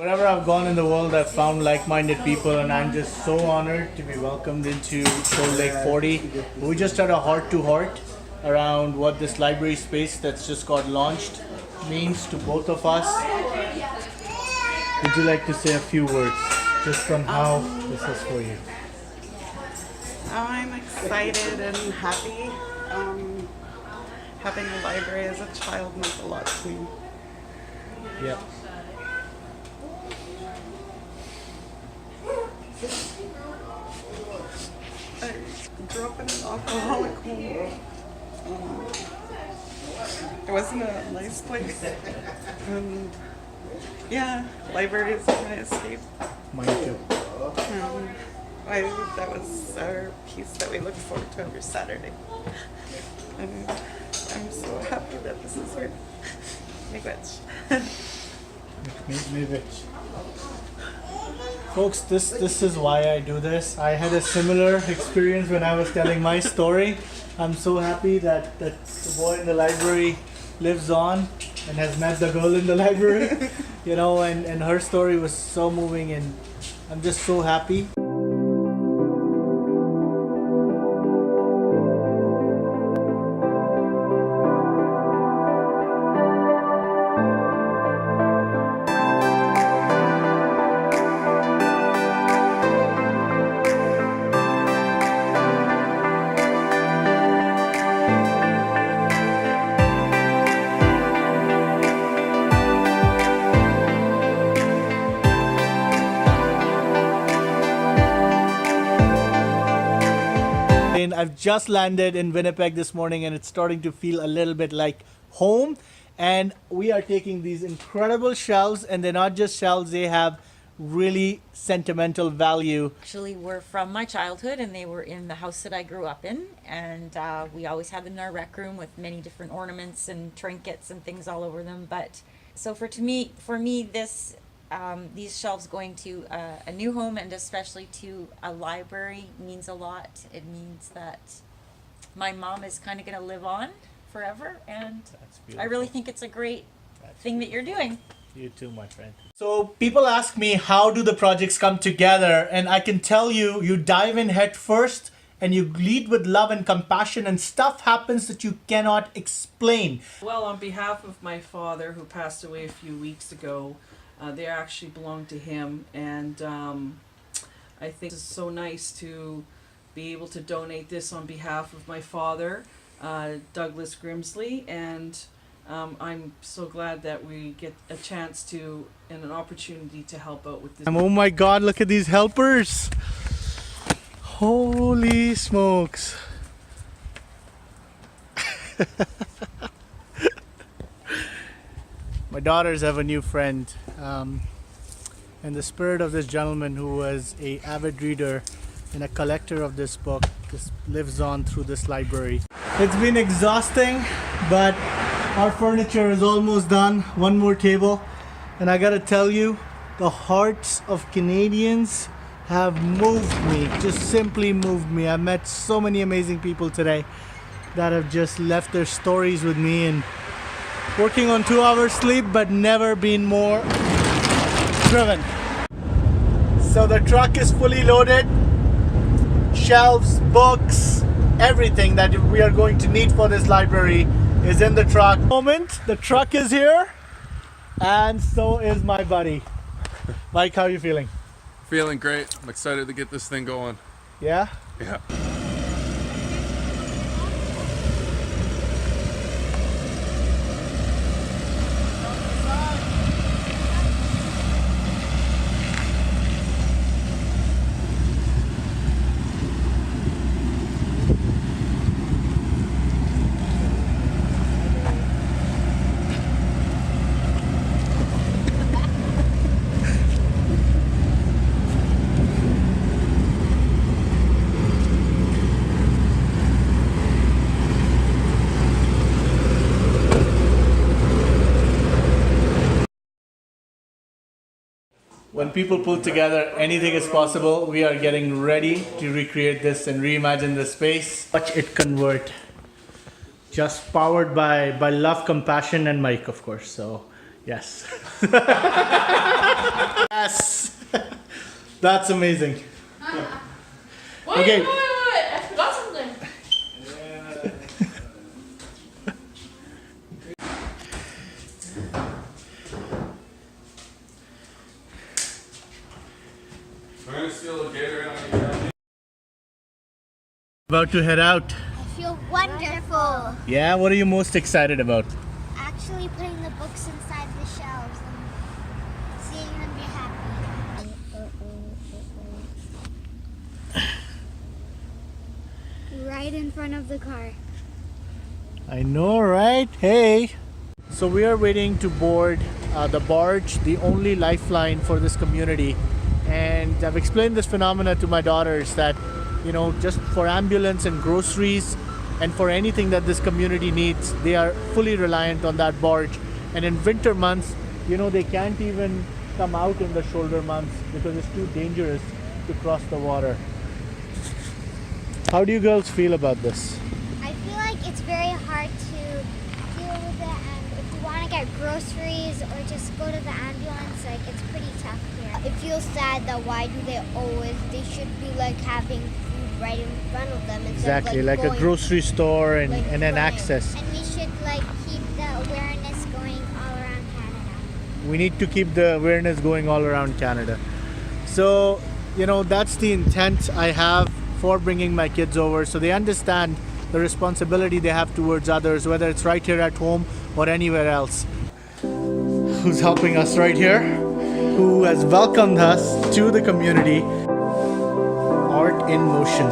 Wherever I've gone in the world, I've found like-minded people, and I'm just so honored to be welcomed into Cold Lake 40. We just had a heart-to-heart around what this library space that's just got launched means to both of us. Would you like to say a few words just on how this is for you? I'm excited and happy. Having a library as a child meant a lot to me. Yeah. I grew up in an alcoholic home. It wasn't a nice place. And yeah, library is my escape. Mine too. That was our piece that we looked forward to every Saturday. And I'm so happy that this is where Maybe. Folks, this is why I do this. I had a similar experience when I was telling my story. I'm so happy that the boy in the library lives on and has met the girl in the library, and her story was so moving, and I'm just so happy. I've just landed in Winnipeg this morning, and it's starting to feel a little bit like home. And we are taking these incredible shelves, and they're not just shelves, they have really sentimental value. Actually were from my childhood, and they were in the house that I grew up in, and we always had them in our rec room with many different ornaments and trinkets and things all over them. But so for me this these shelves going to a new home, and especially to a library, means a lot. It means that my mom is kind of going to live on forever, and I really think it's a great thing that you're doing. You too, my friend. So people ask me, how do the projects come together? And I can tell you, you dive in head first and you lead with love and compassion, and stuff happens that you cannot explain. Well, on behalf of my father, who passed away a few weeks ago, they actually belong to him, and I think it's so nice to be able to donate this on behalf of my father, Douglas Grimsley, and I'm so glad that we get a chance to and an opportunity to help out with this. Oh my God, look at these helpers. Holy smokes. My daughters have a new friend, and the spirit of this gentleman, who was an avid reader and a collector of this book, just lives on through this library. It's been exhausting, but our furniture is almost done. One more table, and I gotta tell you, the hearts of Canadians have moved me, just simply moved me. I met so many amazing people today that have just left their stories with me, and working on 2 hours sleep, but never been more driven. So the truck is fully loaded. Shelves, books, everything that we are going to need for this library is in the truck. The truck is here, and so is my buddy. Mike, how are you feeling? Feeling great. I'm excited to get this thing going. Yeah? Yeah. When people pull together, anything is possible. We are getting ready to recreate this and reimagine the space. Watch it convert. Just powered by love, compassion, and Mike, of course. So Yes. Yes. That's amazing. Okay. Wait, I forgot something. I'm gonna steal a Gatorade on you. About to head out. I feel wonderful. Yeah, what are you most excited about? Actually putting the books inside the shelves and seeing them be happy. Right in front of the car. I know, right? Hey! So we are waiting to board the barge, the only lifeline for this community. And I've explained this phenomena to my daughters that, you know, just for ambulance and groceries and for anything that this community needs, they are fully reliant on that barge. And in winter months, you know, they can't even come out in the shoulder months because it's too dangerous to cross the water. How do you girls feel about this? I feel like it's very hard to deal with it, and if you want to get groceries or just go to the ambulance, like it's pretty tough here. It feels sad that why do they should be like having food right in front of them instead Exactly, of like a going, grocery store and, like, and an going. access. And we should like keep the awareness going all around Canada. We need to keep the awareness going all around Canada. So, you know, that's the intent I have for bringing my kids over, so they understand the responsibility they have towards others, whether it's right here at home or anywhere else. Who's helping us right here? Who has welcomed us to the community? Art in Motion.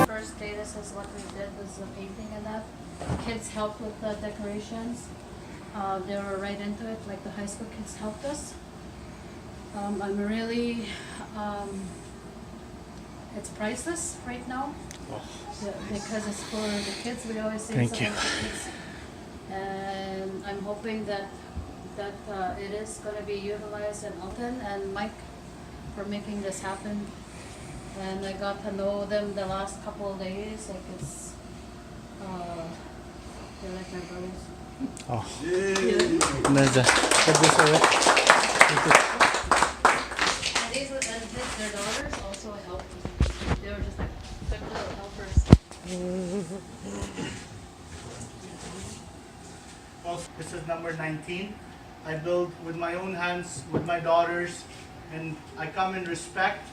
First day, this is what we did, was the painting and that. Kids helped with the decorations. They were right into it, like the high school kids helped us. I'm really, it's priceless right now. Because it's for the kids, we always say it's Thank about the kids. And I'm hoping that it is gonna be utilized in Alton and Mike for making this happen. And I got to know them the last couple of days, like it's, they're like my brothers. Oh, Mirza, put this away. And these were, their daughters also helped. They were just like quick little helpers. Well, this is number 19. I build with my own hands, with my daughters, and I come in respect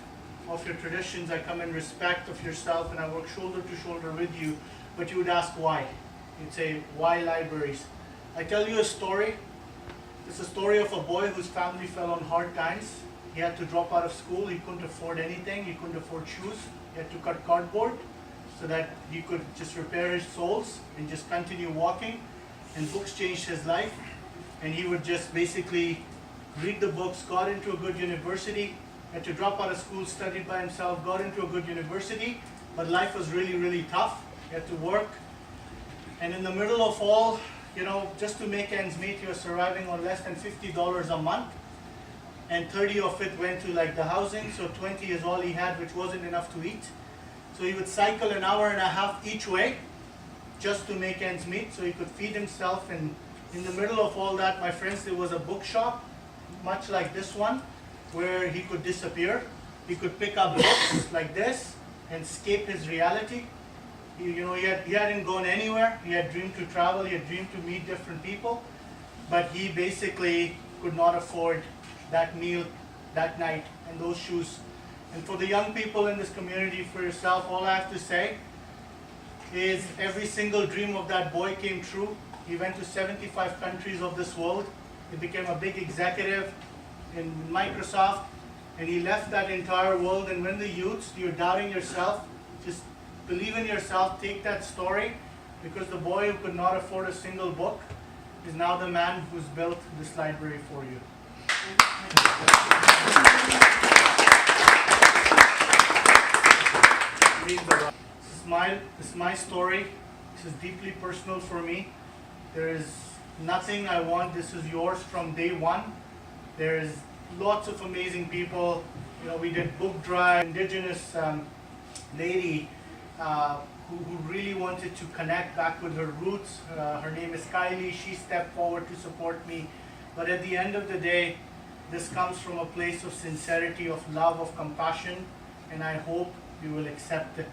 of your traditions, I come in respect of yourself, and I work shoulder to shoulder with you. But you would ask why. You'd say, why libraries? I tell you a story. It's a story of a boy whose family fell on hard times. He had to drop out of school. He couldn't afford anything. He couldn't afford shoes. He had to cut cardboard so that he could just repair his soles and just continue walking. And books changed his life. And he would just basically read the books, got into a good university, had to drop out of school, studied by himself, got into a good university, but life was really, really tough. He had to work. And in the middle of all, you know, just to make ends meet, he was surviving on less than $50 a month. And 30 of it went to like the housing, so 20 is all he had, which wasn't enough to eat. So he would cycle an hour and a half each way just to make ends meet, so he could feed himself. And in the middle of all that, my friends, there was a bookshop, much like this one, where he could disappear. He could pick up books like this and escape his reality. He hadn't gone anywhere. He had dreamed to travel. He had dreamed to meet different people, but he basically could not afford that meal that night and those shoes. And for the young people in this community, for yourself, all I have to say is every single dream of that boy came true. He went to 75 countries of this world. He became a big executive in Microsoft, and he left that entire world. And when the youths, you're doubting yourself, just believe in yourself, take that story, because the boy who could not afford a single book is now the man who's built this library for you. This is my story. This is deeply personal for me. There is nothing I want. This is yours from day one. There's lots of amazing people. You know, we did book drive. Indigenous lady who really wanted to connect back with her roots. Her name is Kylie. She stepped forward to support me. But at the end of the day, this comes from a place of sincerity, of love, of compassion, and I hope you will accept it.